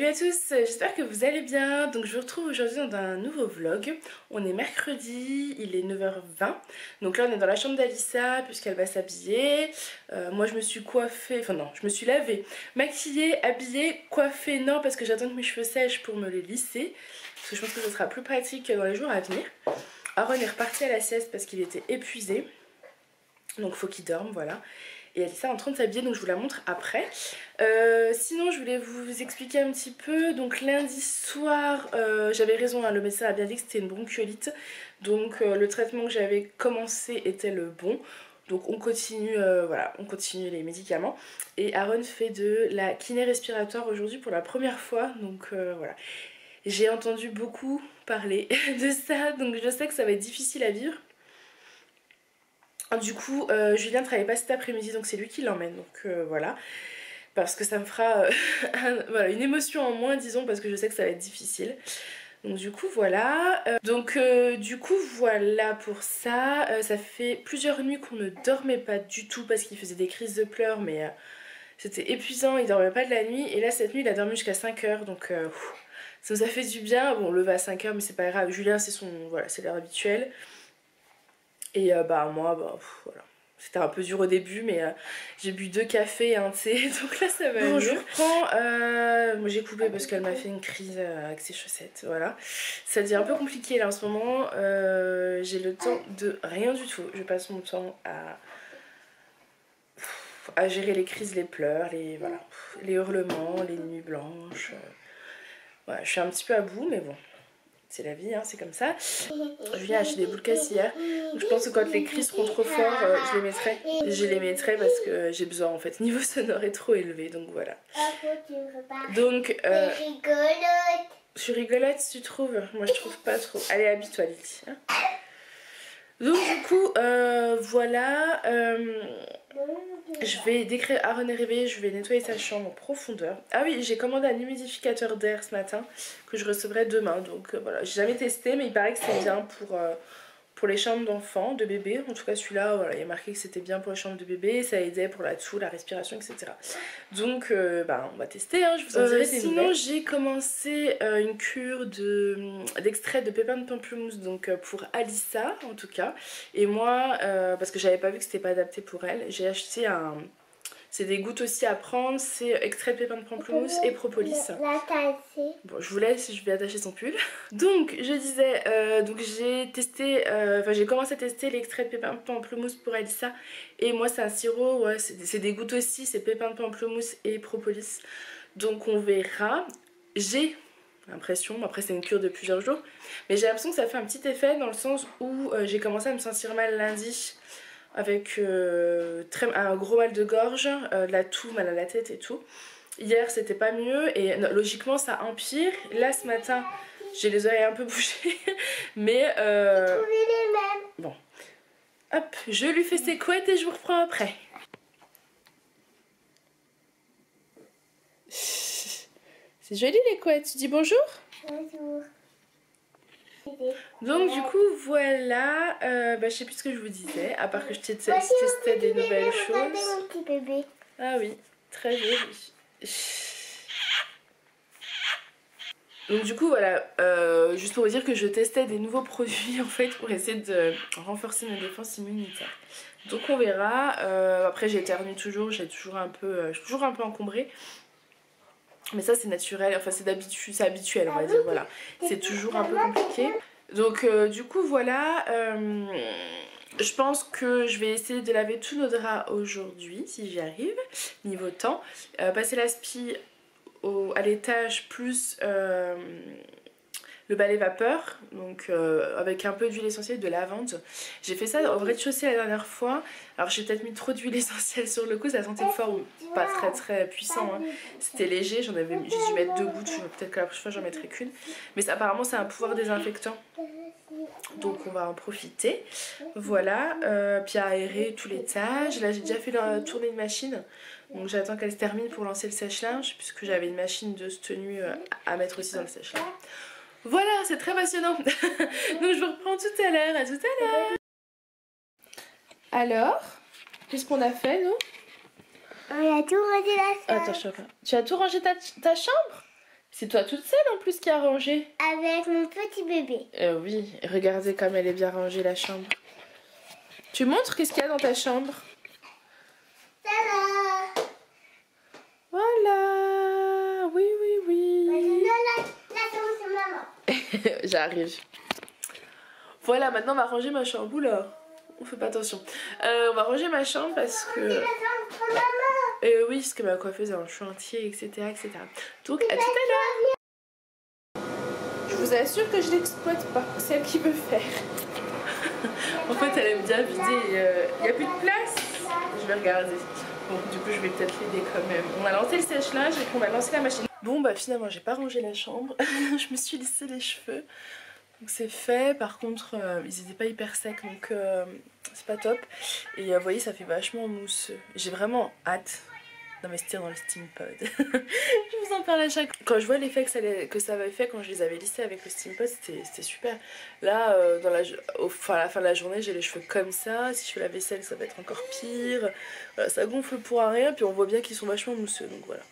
Salut à tous, j'espère que vous allez bien. Donc je vous retrouve aujourd'hui dans un nouveau vlog. On est mercredi, il est 9h20. Donc là on est dans la chambre d'Alissa puisqu'elle va s'habiller. Moi je me suis coiffée, enfin non, je me suis lavée, maquillée, habillée, coiffée non parce que j'attends que mes cheveux sèchent pour me les lisser. Parce que je pense que ce sera plus pratique dans les jours à venir. Aaron est reparti à la sieste parce qu'il était épuisé. Donc faut qu'il dorme, voilà. Et Alissa est en train de s'habiller, donc je vous la montre après. Sinon je voulais vous expliquer un petit peu. Donc lundi soir, j'avais raison, hein, le médecin a bien dit que c'était une bronchiolite. Donc le traitement que j'avais commencé était le bon. Donc on continue, voilà, on continue les médicaments. Et Aaron fait de la kiné respiratoire aujourd'hui pour la première fois. Donc voilà. J'ai entendu beaucoup parler de ça, donc je sais que ça va être difficile à vivre. Du coup, Julien ne travaille pas cet après-midi, donc c'est lui qui l'emmène, donc voilà. Parce que ça me fera voilà, une émotion en moins, disons, parce que je sais que ça va être difficile. Donc du coup, voilà. Du coup, voilà pour ça. Ça fait plusieurs nuits qu'on ne dormait pas du tout parce qu'il faisait des crises de pleurs, mais c'était épuisant, il dormait pas de la nuit. Et là, cette nuit, il a dormi jusqu'à 5h, donc ça nous a fait du bien. Bon, on levé à 5h, mais c'est pas grave. Julien, c'est son, voilà, c'est l'heure habituelle. Et moi, voilà. C'était un peu dur au début, mais j'ai bu 2 cafés et un thé, donc là ça va mieux. Je reprends, moi j'ai coupé parce qu'elle m'a fait une crise avec ses chaussettes, voilà. Ça devient un peu compliqué là en ce moment, j'ai le temps de rien du tout. Je passe mon temps à gérer les crises, les pleurs, voilà, les hurlements, les nuits blanches. Voilà, je suis un petit peu à bout, mais bon. C'est la vie, hein, c'est comme ça. Julien a acheté des boules caisses hier. Donc je pense que quand les cris seront trop forts, je les mettrai. Je les mettrai parce que j'ai besoin en fait. Niveau sonore est trop élevé, donc voilà. Donc je suis rigolote, tu trouves? Moi je trouve pas trop. Allez, habille-toi Lily. Hein. Donc du coup, voilà. Je vais, dès que Aaron est réveillé, je vais nettoyer sa chambre en profondeur. Ah oui, j'ai commandé un humidificateur d'air ce matin que je recevrai demain. Donc voilà, j'ai jamais testé, mais il paraît que c'est bien pour les chambres d'enfants, de bébés. En tout cas celui-là, voilà, il y a marqué que c'était bien pour les chambres de bébés. Ça aidait pour la toux, la respiration, etc. Donc on va tester, hein, je vous en dirai des nouvelles. Sinon j'ai commencé une cure d'extrait de pépins de pamplemousse, donc pour Alissa en tout cas. Et moi, parce que j'avais pas vu que c'était pas adapté pour elle, j'ai acheté un... C'est des gouttes aussi à prendre, c'est extrait de pépins de pamplemousse et propolis. Bon, je vous laisse, je vais attacher son pull. Donc, je disais, j'ai testé, j'ai commencé à tester l'extrait de pépins de pamplemousse pour Alissa. Et moi, c'est un sirop, ouais, c'est des gouttes aussi, c'est pépins de pamplemousse et propolis. Donc, on verra. J'ai l'impression, après c'est une cure de plusieurs jours, mais j'ai l'impression que ça fait un petit effet dans le sens où j'ai commencé à me sentir mal lundi. Avec un gros mal de gorge, de la toux, mal à la tête et tout. Hier c'était pas mieux et logiquement ça empire. Là ce matin j'ai les oreilles un peu bouchées mais bon, hop, je lui fais ses couettes et je vous reprends après. C'est joli les couettes, tu dis bonjour? Bonjour. Donc du coup voilà, je sais plus ce que je vous disais, à part que je testais des nouvelles choses. Ah oui, très joli. Donc du coup voilà, juste pour vous dire que je testais des nouveaux produits en fait pour essayer de renforcer ma défense immunitaire. Donc on verra, après j'éternue toujours, je suis toujours un peu encombrée. Mais ça c'est naturel, enfin c'est d'habitude, c'est habituel on va dire, voilà. C'est toujours un peu compliqué. Donc du coup voilà, je pense que je vais essayer de laver tous nos draps aujourd'hui si j'y arrive, niveau temps. Passer l'aspi à l'étage plus le balai vapeur, donc avec un peu d'huile essentielle de lavande. J'ai fait ça au rez-de-chaussée la dernière fois. Alors j'ai peut-être mis trop d'huile essentielle sur le coup, ça sentait fort, pas très puissant, hein. C'était léger, j'ai dû mettre 2 gouttes, peut-être que la prochaine fois j'en mettrai qu'une. Mais ça, apparemment c'est un pouvoir désinfectant, donc on va en profiter. Voilà, puis à aérer tout l'étage. Là j'ai déjà fait tourner une machine, donc j'attends qu'elle se termine pour lancer le sèche-linge, puisque j'avais une machine de tenue à mettre aussi dans le sèche-linge. Voilà, c'est très passionnant. Donc je vous reprends tout à l'heure, à tout à l'heure. Alors, qu'est-ce qu'on a fait nous? On a tout rangé la chambre. Attends, tu as tout rangé ta chambre? C'est toi toute seule en plus qui a rangé. Avec mon petit bébé. Oui, regardez comme elle est bien rangée la chambre. Tu montres qu'est-ce qu'il y a dans ta chambre? Tada! Voilà. Oui, oui, oui. Maman. J'arrive. Voilà, maintenant on va ranger ma chambre. Oula, on fait pas attention. On va ranger ma chambre parce que... oui, parce que ma coiffeuse est en chantier, etc. etc. Donc à tout à l'heure. Je vous assure que je l'exploite pas, c'est elle qui veut faire. En fait elle aime bien vider, il n'y a plus de place. Je vais regarder. Bon, du coup je vais peut-être l'aider quand même. On a lancé le sèche-linge et puis on va lancer la machine. Bon bah finalement j'ai pas rangé la chambre. Je me suis lissé les cheveux. Donc c'est fait, par contre ils étaient pas hyper secs donc c'est pas top. Et vous voyez ça fait vachement mousseux. J'ai vraiment hâte d'investir dans le Steam Pod. Je vous en parle à chaque fois. Quand je vois l'effet que ça avait fait quand je les avais lissés avec le Steam Pod, c'était super. Là, à la fin de la journée, j'ai les cheveux comme ça. Si je fais la vaisselle, ça va être encore pire. Voilà, ça gonfle pour rien, puis on voit bien qu'ils sont vachement mousseux, donc voilà.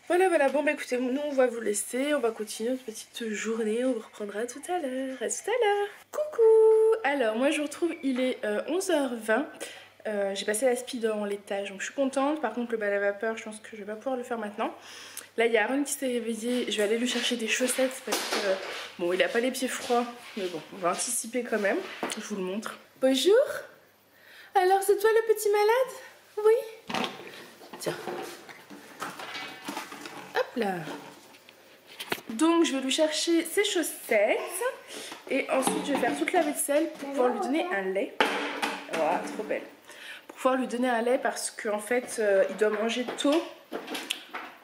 Voilà, bon bah écoutez, nous on va vous laisser, on va continuer notre petite journée, on vous reprendra tout à l'heure. À tout à l'heure. Coucou. Alors moi je vous retrouve, il est 11h20. J'ai passé la speed en laitage donc je suis contente. Par contre le bal à vapeur je pense que je vais pas pouvoir le faire maintenant. Là il y a Aaron qui s'est réveillé, je vais aller lui chercher des chaussettes parce que bon il a pas les pieds froids mais bon on va anticiper quand même. Je vous le montre. Bonjour. Alors c'est toi le petit malade? Oui. Tiens. Hop là. Donc je vais lui chercher ses chaussettes et ensuite je vais faire toute la vaisselle pour pouvoir lui donner un lait. Voilà, trop belle. Pour pouvoir lui donner un lait parce qu'en fait il doit manger tôt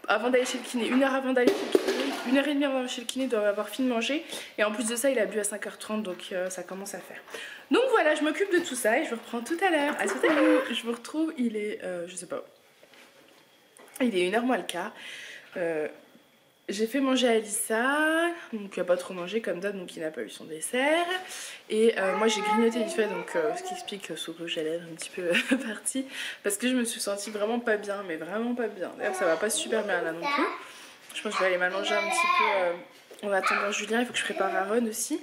avant d'aller chez le kiné, 1 heure avant d'aller chez le kiné, 1h30 avant chez le kiné, il doit avoir fini de manger et en plus de ça il a bu à 5h30 donc ça commence à faire. Donc voilà, je m'occupe de tout ça et je vous reprends tout à l'heure. À tout à l'heure. Je vous retrouve, il est, je sais pas, il est 1h moins le quart. J'ai fait manger à Alissa, donc il n'a pas trop mangé comme d'hab, donc il n'a pas eu son dessert. Et moi j'ai grignoté vite fait, donc ce qui explique son rouge à lèvres un petit peu parti. Parce que je me suis sentie vraiment pas bien, mais vraiment pas bien. D'ailleurs ça va pas super bien là non plus. Je pense que je vais aller m'allonger un petit peu en attendant Julien, il faut que je prépare Aaron aussi.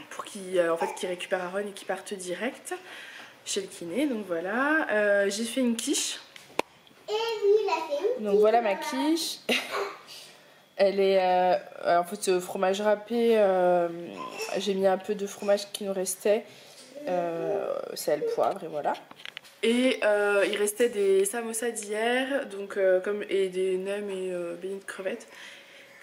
Pour qu'il en fait, qu'il récupère Aaron et qu'il parte direct chez le kiné, donc voilà. J'ai fait une quiche. Donc voilà ma quiche. Elle est en fait fromage râpé. J'ai mis un peu de fromage qui nous restait, sel, poivre et voilà. Et il restait des samosas d'hier, donc et des nems et beignets de crevettes.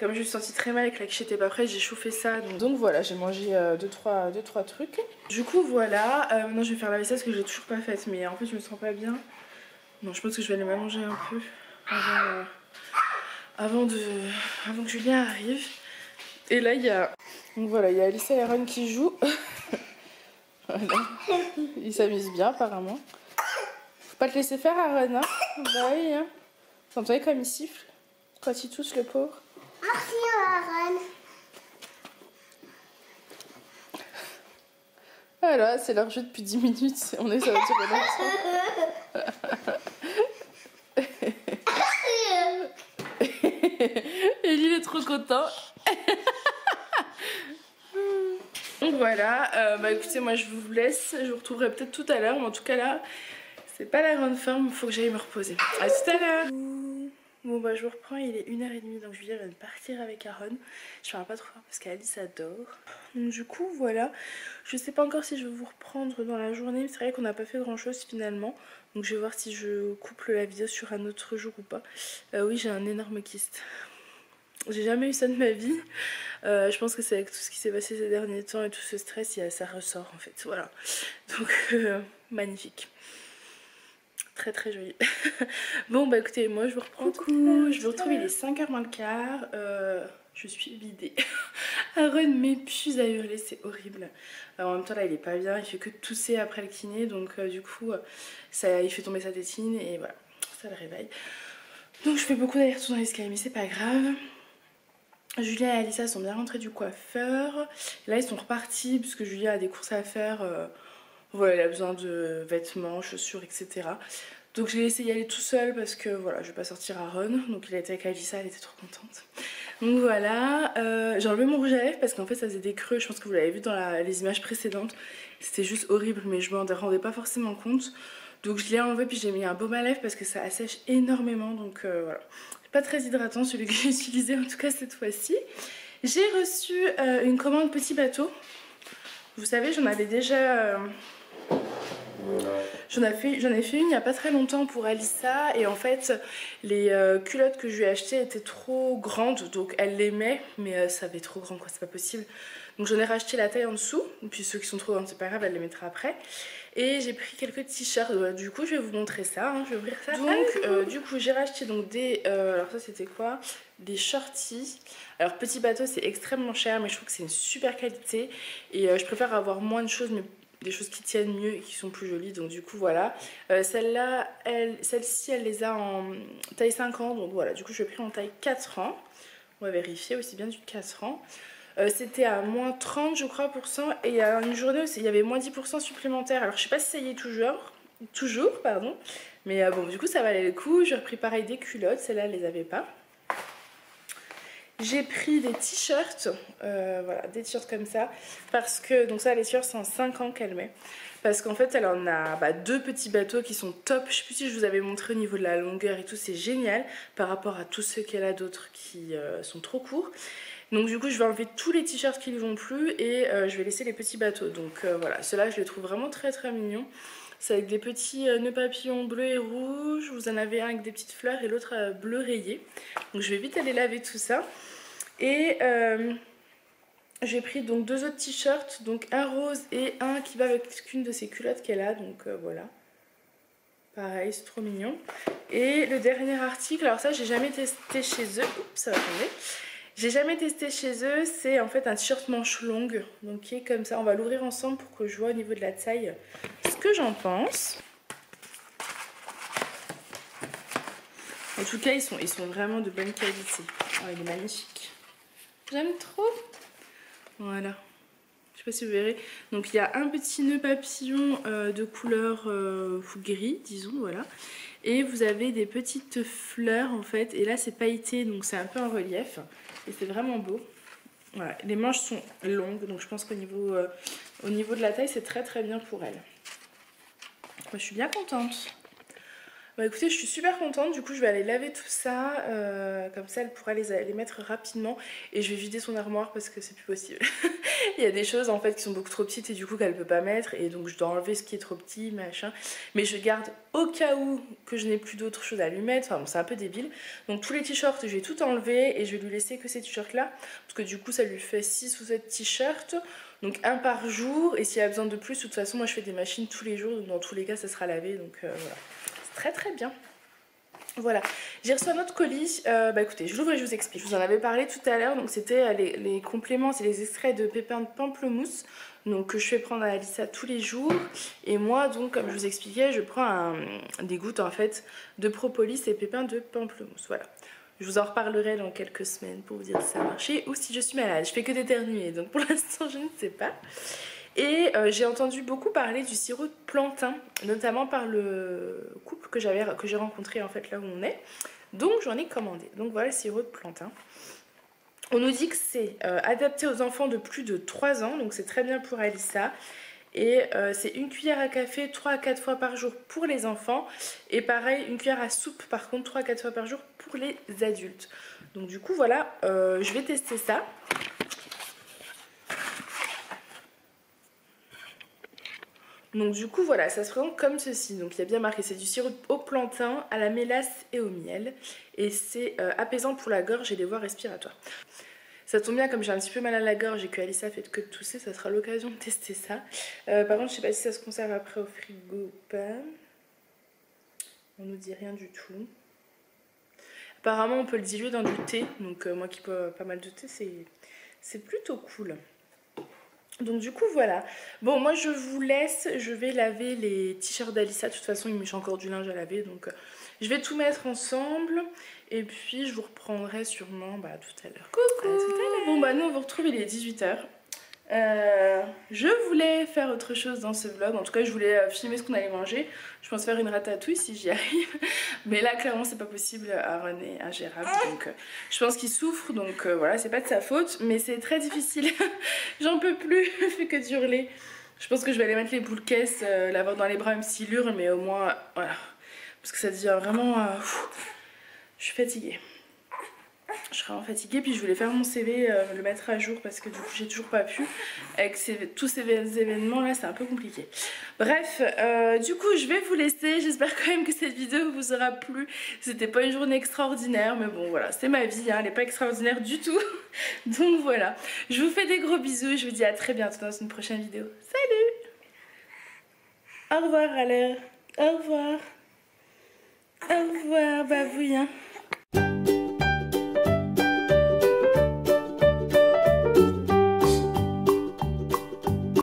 Comme je me suis sentie très mal et que la quiche n'était pas prête, j'ai chauffé ça. Donc voilà, j'ai mangé 2-3 trucs. Du coup voilà, maintenant je vais faire la vaisselle parce que je l'ai toujours pas faite, mais en fait je me sens pas bien. Non, je pense que je vais aller m'allonger un peu avant que Julien arrive. Et là il y a, donc voilà, il y a Alissa et Aaron qui jouent. Voilà. Ils s'amusent bien apparemment. Faut pas te laisser faire Aaron, hein. Bah oui, hein. Vous entendez comme il siffle quand il tousse le pauvre. Merci Aaron. Voilà, c'est leur jeu depuis 10 minutes. On est ça va durer longtemps. Et il est trop content. Donc voilà, bah écoutez, moi je vous laisse. Je vous retrouverai peut-être tout à l'heure. Mais en tout cas là, c'est pas la grande forme. Il faut que j'aille me reposer. À tout à l'heure. Bon bah je vous reprends, il est 1h30 donc Julia vient de partir avec Aaron. Je parle pas trop fort parce qu'Alice adore. Donc du coup voilà, je sais pas encore si je vais vous reprendre dans la journée, mais c'est vrai qu'on n'a pas fait grand chose finalement. Donc je vais voir si je couple la vidéo sur un autre jour ou pas. Oui, j'ai un énorme kyste. J'ai jamais eu ça de ma vie. Je pense que c'est avec tout ce qui s'est passé ces derniers temps et tout ce stress, ça ressort en fait, voilà. Donc magnifique. Très très joli. Bon bah écoutez, moi je vous reprends. Coucou, je vous retrouve, il est 5h moins le quart. Je suis vidée. Aaron m'épuise à hurler, c'est horrible. En même temps là il est pas bien, il fait que tousser après le kiné. Donc du coup il fait tomber sa tétine et voilà, ça le réveille. Donc je fais beaucoup d'allers-retours dans l'escalier mais c'est pas grave. Julia et Alissa sont bien rentrées du coiffeur. Là ils sont repartis puisque Julia a des courses à faire. Voilà, elle a besoin de vêtements, chaussures, etc. Donc je l'ai laissé y aller tout seul parce que voilà, je vais pas sortir à Ron. Donc il a été avec Alissa, elle était trop contente. Donc voilà, j'ai enlevé mon rouge à lèvres parce qu'en fait ça faisait des creux, je pense que vous l'avez vu dans les images précédentes. C'était juste horrible mais je m'en rendais pas forcément compte. Donc je l'ai enlevé puis j'ai mis un baume à lèvres parce que ça assèche énormément. Donc voilà, pas très hydratant celui que j'ai utilisé en tout cas cette fois-ci. J'ai reçu une commande petit bateau. Vous savez, j'en avais déjà... J'en ai fait une il n'y a pas très longtemps pour Alissa et en fait les culottes que je lui ai achetées étaient trop grandes donc elle les met mais ça avait trop grand quoi, c'est pas possible. Donc j'en ai racheté la taille en dessous, puis ceux qui sont trop grands c'est pas grave, elle les mettra après. Et j'ai pris quelques t-shirts, du coup je vais vous montrer ça, hein. Je vais ouvrir ça. Donc du coup j'ai racheté donc des, alors ça c'était quoi? Des shorties. Alors petit bateau c'est extrêmement cher mais je trouve que c'est une super qualité et je préfère avoir moins de choses mais des choses qui tiennent mieux et qui sont plus jolies, donc du coup voilà. Celle-ci elle les a en taille 5 ans, donc voilà, du coup je l'ai pris en taille 4 ans. On va vérifier aussi bien du 4 ans. C'était à moins 30 je crois %, et il y a une journée aussi il y avait moins 10% supplémentaire. Alors je sais pas si ça y est toujours pardon, mais bon du coup ça valait le coup. J'ai repris pareil des culottes, celles-là elles les avait pas. J'ai pris des t-shirts, voilà, des t-shirts comme ça, parce que, donc ça les t-shirts c'est en 5 ans qu'elle met, parce qu'en fait elle en a deux petits bateaux qui sont top. Je sais plus si je vous avais montré au niveau de la longueur et tout, c'est génial par rapport à tous ceux qu'elle a d'autres qui sont trop courts. Donc du coup je vais enlever tous les t-shirts qui ne vont plus et je vais laisser les petits bateaux. Donc voilà, ceux-là je les trouve vraiment très très mignons. C'est avec des petits nœuds papillons bleus et rouges. Vous en avez un avec des petites fleurs et l'autre bleu rayé. Donc je vais vite aller laver tout ça. Et j'ai pris donc deux autres t-shirts, donc un rose et un qui va avec une de ces culottes qu'elle a. Donc voilà. Pareil, c'est trop mignon. Et le dernier article, alors ça j'ai jamais testé chez eux. Oups, ça va tomber. J'ai jamais testé chez eux, c'est en fait un t-shirt manche longue, donc qui est comme ça. On va l'ouvrir ensemble pour que je vois au niveau de la taille ce que j'en pense. En tout cas, ils sont vraiment de bonne qualité. Oh, il est magnifique. J'aime trop. Voilà. Je sais pas si vous verrez. Donc il y a un petit nœud papillon de couleur gris, disons, voilà. Et vous avez des petites fleurs en fait. Et là c'est pailleté, donc c'est un peu en relief. Et c'est vraiment beau. Voilà. Les manches sont longues, donc je pense qu'au niveau, au niveau de la taille, c'est très très bien pour elle. Moi, je suis bien contente. Bah écoutez, je suis super contente, du coup je vais aller laver tout ça, comme ça elle pourra les mettre rapidement. Et je vais vider son armoire parce que c'est plus possible. Il y a des choses en fait qui sont beaucoup trop petites et du coup qu'elle peut pas mettre. Et donc je dois enlever ce qui est trop petit, machin. Mais je garde au cas où que je n'ai plus d'autres choses à lui mettre. Enfin bon, c'est un peu débile. Donc tous les t-shirts, je vais tout enlever et je vais lui laisser que ces t-shirts là. Parce que du coup ça lui fait 6 ou 7 t-shirts. Donc un par jour. Et s'il y a besoin de plus, de toute façon moi je fais des machines tous les jours. Donc dans tous les cas ça sera lavé. Donc voilà. Très très bien. Voilà, j'ai reçu un autre colis. Bah écoutez, je l'ouvre et je vous explique. Je vous en avais parlé tout à l'heure. Donc c'était les compléments, c'est les extraits de pépins de pamplemousse. Donc que je fais prendre à Alissa tous les jours. Et moi donc comme je vous expliquais, je prends des gouttes en fait de propolis et pépins de pamplemousse. Voilà. Je vous en reparlerai dans quelques semaines pour vous dire si ça a marché ou si je suis malade. Je fais que d'éternuer, donc pour l'instant je ne sais pas. Et j'ai entendu beaucoup parler du sirop de plantain, notamment par le couple que j'ai rencontré en fait là où on est. Donc j'en ai commandé. Donc voilà le sirop de plantain. On nous dit que c'est adapté aux enfants de plus de 3 ans, donc c'est très bien pour Alissa. Et c'est une cuillère à café 3 à 4 fois par jour pour les enfants. Et pareil, une cuillère à soupe par contre 3 à 4 fois par jour pour les adultes. Donc du coup voilà, je vais tester ça. Donc du coup voilà, ça se présente comme ceci. Donc il y a bien marqué, c'est du sirop au plantain, à la mélasse et au miel. Et c'est apaisant pour la gorge et les voies respiratoires. Ça tombe bien, comme j'ai un petit peu mal à la gorge et que Alissa fait que de tousser, ça sera l'occasion de tester ça. Par contre je sais pas si ça se conserve après au frigo ou pas. On nous dit rien du tout. Apparemment on peut le diluer dans du thé. Donc moi qui bois pas mal de thé, c'est plutôt cool. Donc du coup voilà, bon moi je vous laisse, je vais laver les t-shirts d'Alissa, de toute façon il me manque encore du linge à laver, donc je vais tout mettre ensemble et puis je vous reprendrai sûrement tout à l'heure. Coucou. Bon bah nous on vous retrouve, il est 18 h. Je voulais faire autre chose dans ce vlog, en tout cas je voulais filmer ce qu'on allait manger. Je pense faire une ratatouille si j'y arrive, mais là clairement c'est pas possible, Aaron est ingérable, donc je pense qu'il souffre, donc voilà, c'est pas de sa faute, mais c'est très difficile. J'en peux plus, je fais que d'hurler. Je pense que je vais aller mettre les boules caisses, l'avoir dans les bras même s'il hurle, mais au moins voilà, parce que ça devient vraiment... je suis fatiguée. Je suis vraiment fatiguée, puis je voulais faire mon CV, le mettre à jour parce que du coup j'ai toujours pas pu. Avec tous ces événements là, c'est un peu compliqué. Bref, du coup je vais vous laisser. J'espère quand même que cette vidéo vous aura plu. C'était pas une journée extraordinaire, mais bon voilà, c'est ma vie, hein, elle est pas extraordinaire du tout. Donc voilà, je vous fais des gros bisous et je vous dis à très bientôt dans une prochaine vidéo. Salut! Au revoir alors. Au revoir. Au revoir, babouille.